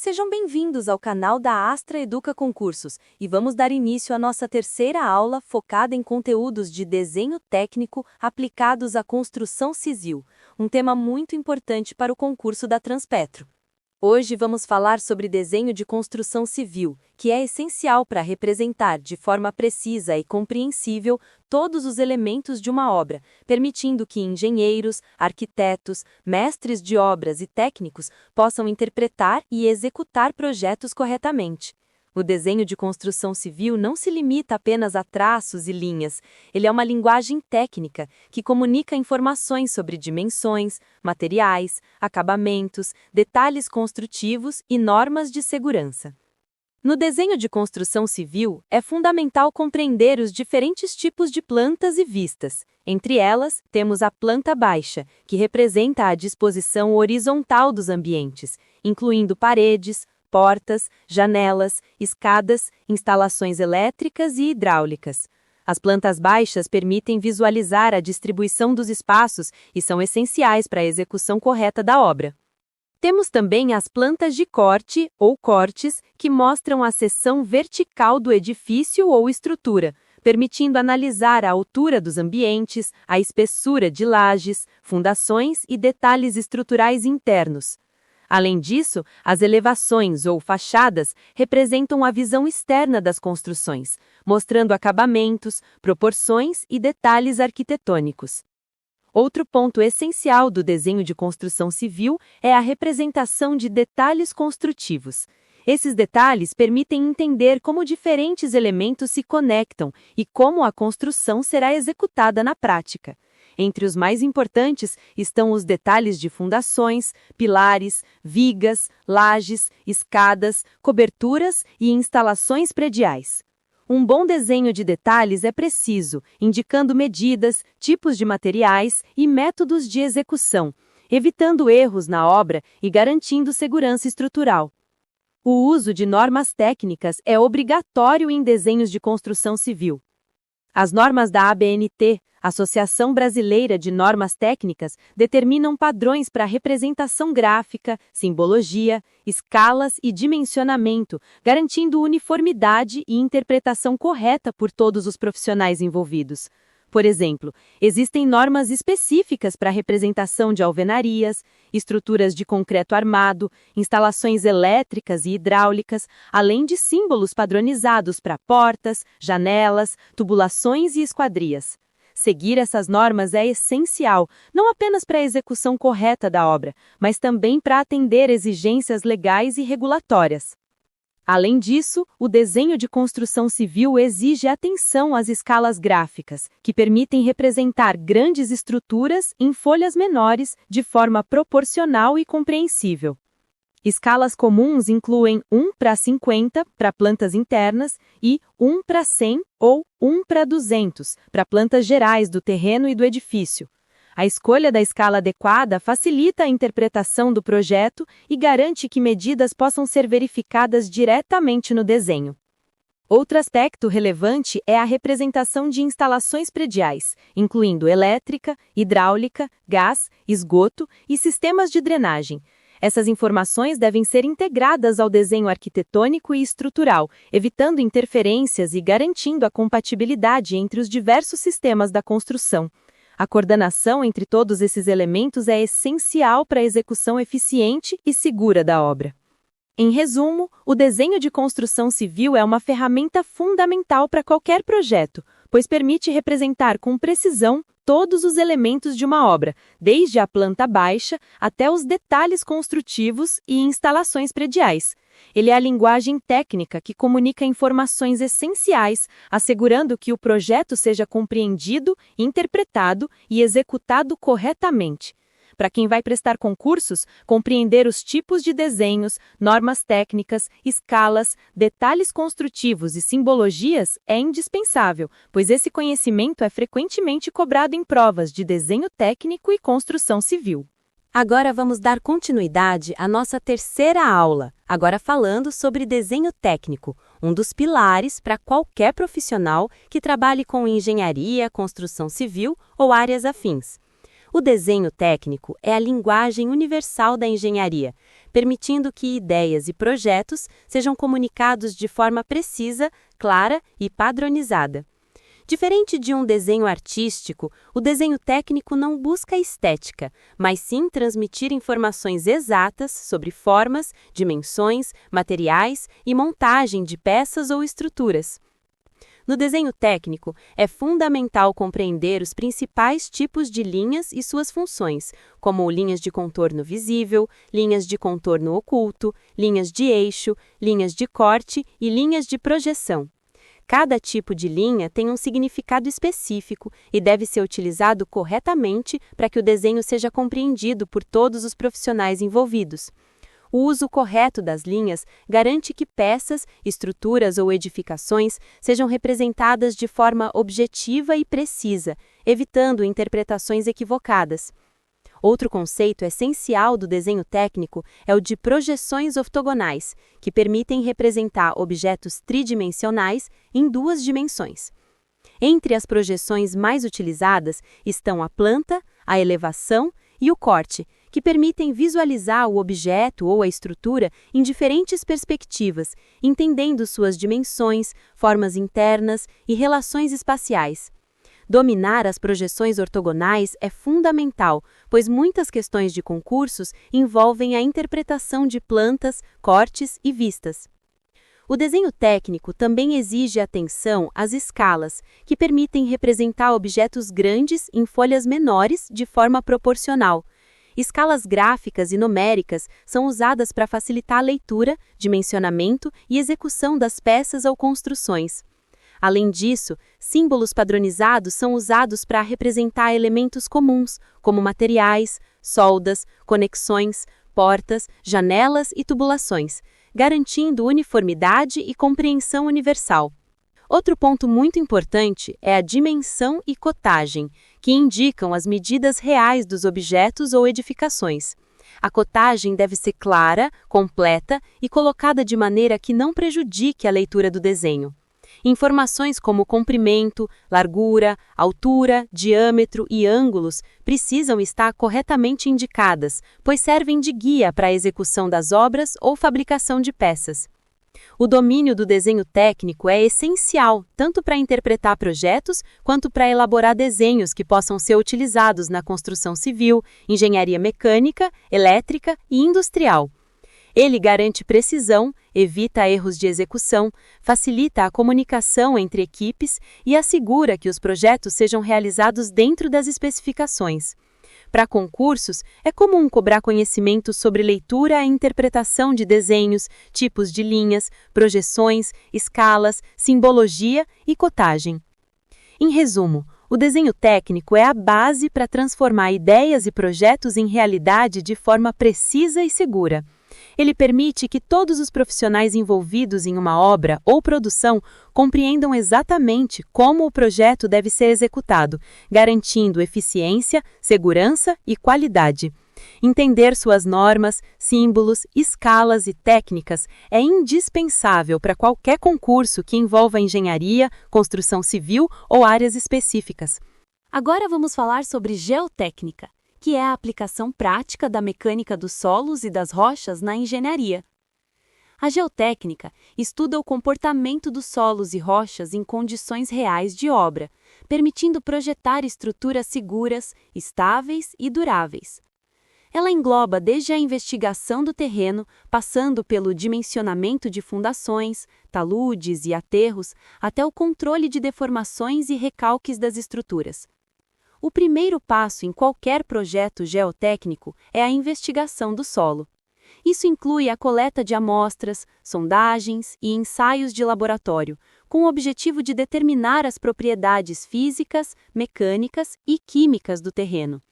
Sejam bem-vindos ao canal da Astra Educa Concursos e vamos dar início à nossa terceira aula focada em conteúdos de desenho técnico aplicados à construção civil, um tema muito importante para o concurso da Transpetro. Hoje vamos falar sobre desenho de construção civil, que é essencial para representar de forma precisa e compreensível todos os elementos de uma obra, permitindo que engenheiros, arquitetos, mestres de obras e técnicos possam interpretar e executar projetos corretamente. O desenho de construção civil não se limita apenas a traços e linhas, ele é uma linguagem técnica que comunica informações sobre dimensões, materiais, acabamentos, detalhes construtivos e normas de segurança. No desenho de construção civil, é fundamental compreender os diferentes tipos de plantas e vistas. Entre elas, temos a planta baixa, que representa a disposição horizontal dos ambientes, incluindo paredes, portas, janelas, escadas, instalações elétricas e hidráulicas. As plantas baixas permitem visualizar a distribuição dos espaços e são essenciais para a execução correta da obra. Temos também as plantas de corte ou cortes, que mostram a seção vertical do edifício ou estrutura, permitindo analisar a altura dos ambientes, a espessura de lajes, fundações e detalhes estruturais internos. Além disso, as elevações ou fachadas representam a visão externa das construções, mostrando acabamentos, proporções e detalhes arquitetônicos. Outro ponto essencial do desenho de construção civil é a representação de detalhes construtivos. Esses detalhes permitem entender como diferentes elementos se conectam e como a construção será executada na prática. Entre os mais importantes estão os detalhes de fundações, pilares, vigas, lajes, escadas, coberturas e instalações prediais. Um bom desenho de detalhes é preciso, indicando medidas, tipos de materiais e métodos de execução, evitando erros na obra e garantindo segurança estrutural. O uso de normas técnicas é obrigatório em desenhos de construção civil. As normas da ABNT, Associação Brasileira de Normas Técnicas, determinam padrões para representação gráfica, simbologia, escalas e dimensionamento, garantindo uniformidade e interpretação correta por todos os profissionais envolvidos. Por exemplo, existem normas específicas para a representação de alvenarias, estruturas de concreto armado, instalações elétricas e hidráulicas, além de símbolos padronizados para portas, janelas, tubulações e esquadrias. Seguir essas normas é essencial, não apenas para a execução correta da obra, mas também para atender exigências legais e regulatórias. Além disso, o desenho de construção civil exige atenção às escalas gráficas, que permitem representar grandes estruturas em folhas menores de forma proporcional e compreensível. Escalas comuns incluem 1:50 para plantas internas e 1:100 ou 1:200 para plantas gerais do terreno e do edifício. A escolha da escala adequada facilita a interpretação do projeto e garante que medidas possam ser verificadas diretamente no desenho. Outro aspecto relevante é a representação de instalações prediais, incluindo elétrica, hidráulica, gás, esgoto e sistemas de drenagem. Essas informações devem ser integradas ao desenho arquitetônico e estrutural, evitando interferências e garantindo a compatibilidade entre os diversos sistemas da construção. A coordenação entre todos esses elementos é essencial para a execução eficiente e segura da obra. Em resumo, o desenho de construção civil é uma ferramenta fundamental para qualquer projeto, pois permite representar com precisão todos os elementos de uma obra, desde a planta baixa até os detalhes construtivos e instalações prediais. Ele é a linguagem técnica que comunica informações essenciais, assegurando que o projeto seja compreendido, interpretado e executado corretamente. Para quem vai prestar concursos, compreender os tipos de desenhos, normas técnicas, escalas, detalhes construtivos e simbologias é indispensável, pois esse conhecimento é frequentemente cobrado em provas de desenho técnico e construção civil. Agora vamos dar continuidade à nossa terceira aula, agora falando sobre desenho técnico, um dos pilares para qualquer profissional que trabalhe com engenharia, construção civil ou áreas afins. O desenho técnico é a linguagem universal da engenharia, permitindo que ideias e projetos sejam comunicados de forma precisa, clara e padronizada. Diferente de um desenho artístico, o desenho técnico não busca estética, mas sim transmitir informações exatas sobre formas, dimensões, materiais e montagem de peças ou estruturas. No desenho técnico, é fundamental compreender os principais tipos de linhas e suas funções, como linhas de contorno visível, linhas de contorno oculto, linhas de eixo, linhas de corte e linhas de projeção. Cada tipo de linha tem um significado específico e deve ser utilizado corretamente para que o desenho seja compreendido por todos os profissionais envolvidos. O uso correto das linhas garante que peças, estruturas ou edificações sejam representadas de forma objetiva e precisa, evitando interpretações equivocadas. Outro conceito essencial do desenho técnico é o de projeções ortogonais, que permitem representar objetos tridimensionais em duas dimensões. Entre as projeções mais utilizadas estão a planta, a elevação e o corte, que permitem visualizar o objeto ou a estrutura em diferentes perspectivas, entendendo suas dimensões, formas internas e relações espaciais. Dominar as projeções ortogonais é fundamental, pois muitas questões de concursos envolvem a interpretação de plantas, cortes e vistas. O desenho técnico também exige atenção às escalas, que permitem representar objetos grandes em folhas menores de forma proporcional. Escalas gráficas e numéricas são usadas para facilitar a leitura, dimensionamento e execução das peças ou construções. Além disso, símbolos padronizados são usados para representar elementos comuns, como materiais, soldas, conexões, portas, janelas e tubulações, garantindo uniformidade e compreensão universal. Outro ponto muito importante é a dimensão e cotagem, que indicam as medidas reais dos objetos ou edificações. A cotagem deve ser clara, completa e colocada de maneira que não prejudique a leitura do desenho. Informações como comprimento, largura, altura, diâmetro e ângulos precisam estar corretamente indicadas, pois servem de guia para a execução das obras ou fabricação de peças. O domínio do desenho técnico é essencial tanto para interpretar projetos quanto para elaborar desenhos que possam ser utilizados na construção civil, engenharia mecânica, elétrica e industrial. Ele garante precisão, evita erros de execução, facilita a comunicação entre equipes e assegura que os projetos sejam realizados dentro das especificações. Para concursos, é comum cobrar conhecimento sobre leitura e interpretação de desenhos, tipos de linhas, projeções, escalas, simbologia e cotagem. Em resumo, o desenho técnico é a base para transformar ideias e projetos em realidade de forma precisa e segura. Ele permite que todos os profissionais envolvidos em uma obra ou produção compreendam exatamente como o projeto deve ser executado, garantindo eficiência, segurança e qualidade. Entender suas normas, símbolos, escalas e técnicas é indispensável para qualquer concurso que envolva engenharia, construção civil ou áreas específicas. Agora vamos falar sobre geotécnica, que é a aplicação prática da mecânica dos solos e das rochas na engenharia. A geotécnica estuda o comportamento dos solos e rochas em condições reais de obra, permitindo projetar estruturas seguras, estáveis e duráveis. Ela engloba desde a investigação do terreno, passando pelo dimensionamento de fundações, taludes e aterros, até o controle de deformações e recalques das estruturas. O primeiro passo em qualquer projeto geotécnico é a investigação do solo. Isso inclui a coleta de amostras, sondagens e ensaios de laboratório, com o objetivo de determinar as propriedades físicas, mecânicas e químicas do terreno.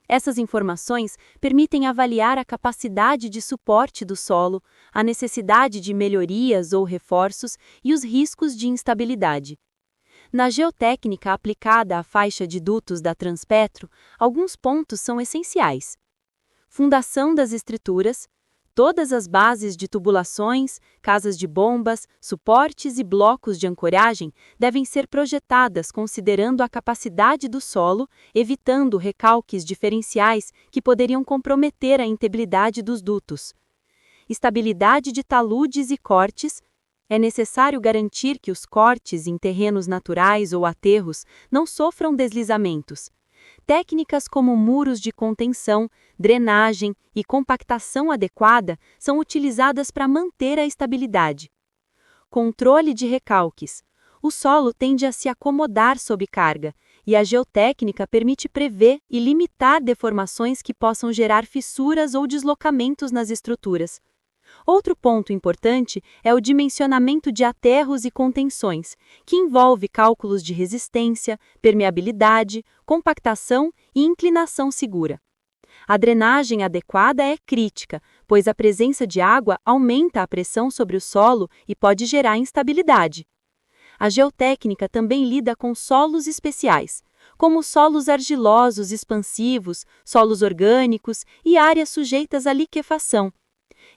Essas informações permitem avaliar a capacidade de suporte do solo, a necessidade de melhorias ou reforços e os riscos de instabilidade. Na geotécnica aplicada à faixa de dutos da Transpetro, alguns pontos são essenciais. Fundação das estruturas. Todas as bases de tubulações, casas de bombas, suportes e blocos de ancoragem devem ser projetadas considerando a capacidade do solo, evitando recalques diferenciais que poderiam comprometer a integridade dos dutos. Estabilidade de taludes e cortes. É necessário garantir que os cortes em terrenos naturais ou aterros não sofram deslizamentos. Técnicas como muros de contenção, drenagem e compactação adequada são utilizadas para manter a estabilidade. Controle de recalques. O solo tende a se acomodar sob carga, e a geotécnica permite prever e limitar deformações que possam gerar fissuras ou deslocamentos nas estruturas. Outro ponto importante é o dimensionamento de aterros e contenções, que envolve cálculos de resistência, permeabilidade, compactação e inclinação segura. A drenagem adequada é crítica, pois a presença de água aumenta a pressão sobre o solo e pode gerar instabilidade. A geotécnica também lida com solos especiais, como solos argilosos expansivos, solos orgânicos e áreas sujeitas à liquefação.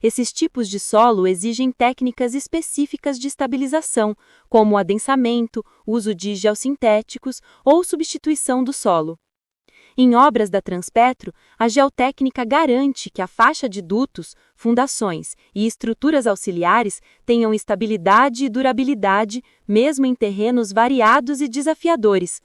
Esses tipos de solo exigem técnicas específicas de estabilização, como o adensamento, uso de geossintéticos ou substituição do solo. Em obras da Transpetro, a geotécnica garante que a faixa de dutos, fundações e estruturas auxiliares tenham estabilidade e durabilidade, mesmo em terrenos variados e desafiadores.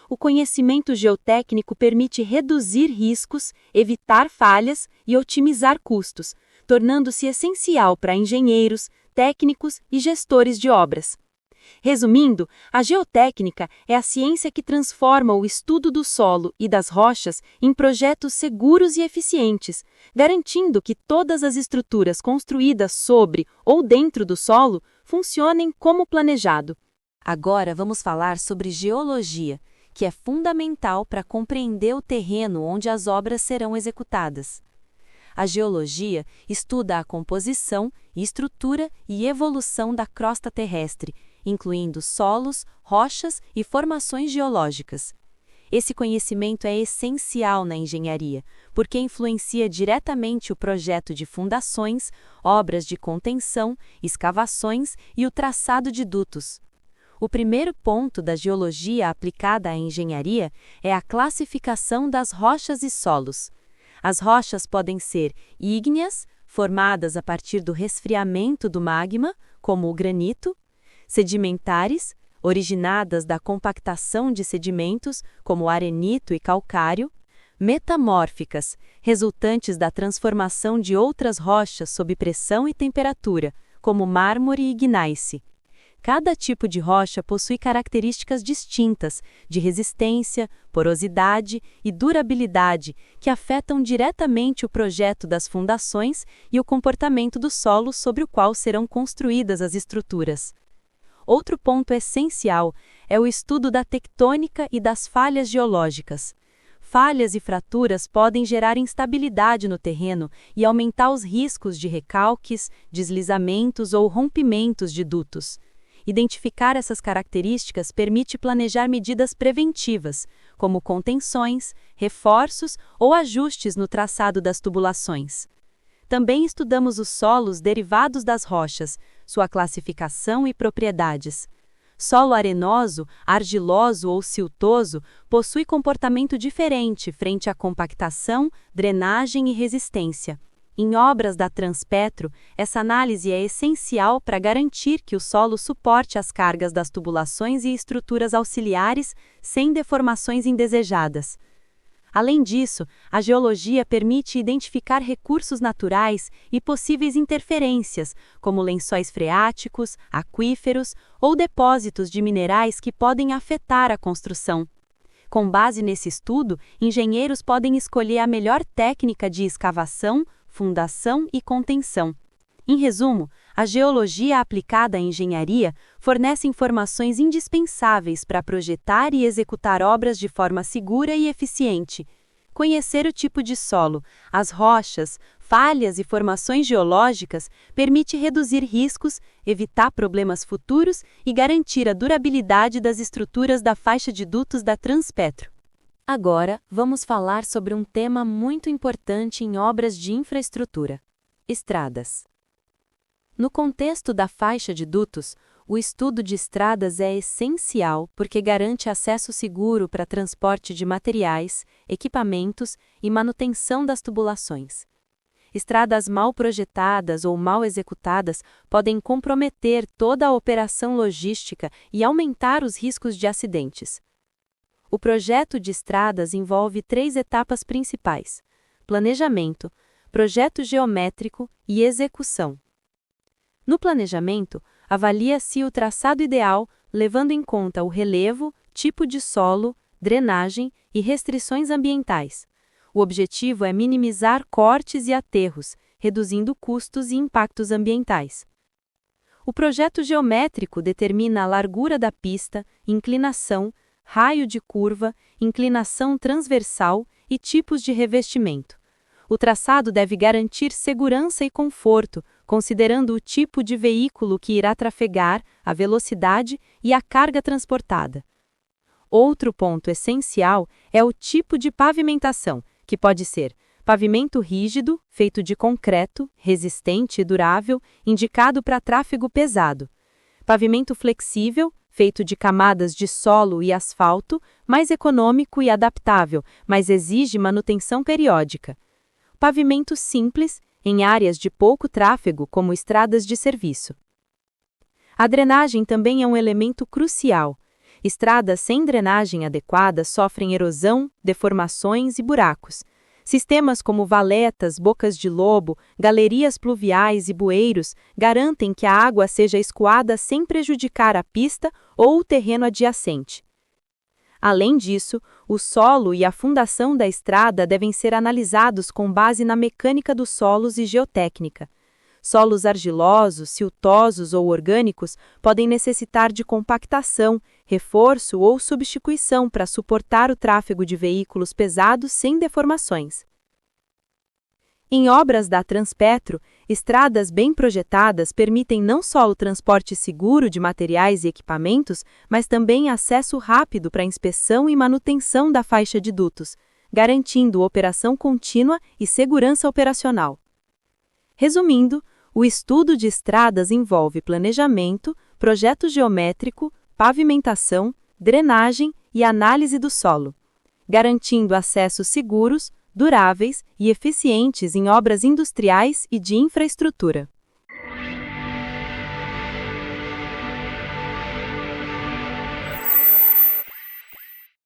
O conhecimento geotécnico permite reduzir riscos, evitar falhas e otimizar custos, tornando-se essencial para engenheiros, técnicos e gestores de obras. Resumindo, a geotécnica é a ciência que transforma o estudo do solo e das rochas em projetos seguros e eficientes, garantindo que todas as estruturas construídas sobre ou dentro do solo funcionem como planejado. Agora vamos falar sobre geologia, que é fundamental para compreender o terreno onde as obras serão executadas. A geologia estuda a composição, estrutura e evolução da crosta terrestre, incluindo solos, rochas e formações geológicas. Esse conhecimento é essencial na engenharia, porque influencia diretamente o projeto de fundações, obras de contenção, escavações e o traçado de dutos. O primeiro ponto da geologia aplicada à engenharia é a classificação das rochas e solos. As rochas podem ser ígneas, formadas a partir do resfriamento do magma, como o granito, sedimentares, originadas da compactação de sedimentos, como o arenito e calcário, metamórficas, resultantes da transformação de outras rochas sob pressão e temperatura, como mármore e gneiss. Cada tipo de rocha possui características distintas de resistência, porosidade e durabilidade que afetam diretamente o projeto das fundações e o comportamento do solo sobre o qual serão construídas as estruturas. Outro ponto essencial é o estudo da tectônica e das falhas geológicas. Falhas e fraturas podem gerar instabilidade no terreno e aumentar os riscos de recalques, deslizamentos ou rompimentos de dutos. Identificar essas características permite planejar medidas preventivas, como contenções, reforços ou ajustes no traçado das tubulações. Também estudamos os solos derivados das rochas, sua classificação e propriedades. Solo arenoso, argiloso ou siltoso possui comportamento diferente frente à compactação, drenagem e resistência. Em obras da Transpetro, essa análise é essencial para garantir que o solo suporte as cargas das tubulações e estruturas auxiliares sem deformações indesejadas. Além disso, a geologia permite identificar recursos naturais e possíveis interferências, como lençóis freáticos, aquíferos ou depósitos de minerais que podem afetar a construção. Com base nesse estudo, engenheiros podem escolher a melhor técnica de escavação, fundação e contenção. Em resumo, a geologia aplicada à engenharia fornece informações indispensáveis para projetar e executar obras de forma segura e eficiente. Conhecer o tipo de solo, as rochas, falhas e formações geológicas permite reduzir riscos, evitar problemas futuros e garantir a durabilidade das estruturas da faixa de dutos da Transpetro. Agora, vamos falar sobre um tema muito importante em obras de infraestrutura: Estradas. No contexto da faixa de dutos, o estudo de estradas é essencial porque garante acesso seguro para transporte de materiais, equipamentos e manutenção das tubulações. Estradas mal projetadas ou mal executadas podem comprometer toda a operação logística e aumentar os riscos de acidentes. O projeto de estradas envolve 3 etapas principais: planejamento, projeto geométrico e execução. No planejamento, avalia-se o traçado ideal, levando em conta o relevo, tipo de solo, drenagem e restrições ambientais. O objetivo é minimizar cortes e aterros, reduzindo custos e impactos ambientais. O projeto geométrico determina a largura da pista, inclinação, raio de curva, inclinação transversal e tipos de revestimento. O traçado deve garantir segurança e conforto, considerando o tipo de veículo que irá trafegar, a velocidade e a carga transportada. Outro ponto essencial é o tipo de pavimentação, que pode ser pavimento rígido, feito de concreto, resistente e durável, indicado para tráfego pesado. Pavimento flexível, feito de camadas de solo e asfalto, mais econômico e adaptável, mas exige manutenção periódica. Pavimento simples, em áreas de pouco tráfego, como estradas de serviço. A drenagem também é um elemento crucial. Estradas sem drenagem adequada sofrem erosão, deformações e buracos. Sistemas como valetas, bocas de lobo, galerias pluviais e bueiros garantem que a água seja escoada sem prejudicar a pista ou o terreno adjacente. Além disso, o solo e a fundação da estrada devem ser analisados com base na mecânica dos solos e geotécnica. Solos argilosos, siltosos ou orgânicos podem necessitar de compactação, reforço ou substituição para suportar o tráfego de veículos pesados sem deformações. Em obras da Transpetro, estradas bem projetadas permitem não só o transporte seguro de materiais e equipamentos, mas também acesso rápido para inspeção e manutenção da faixa de dutos, garantindo operação contínua e segurança operacional. Resumindo, o estudo de estradas envolve planejamento, projeto geométrico, pavimentação, drenagem e análise do solo, garantindo acessos seguros, duráveis e eficientes em obras industriais e de infraestrutura.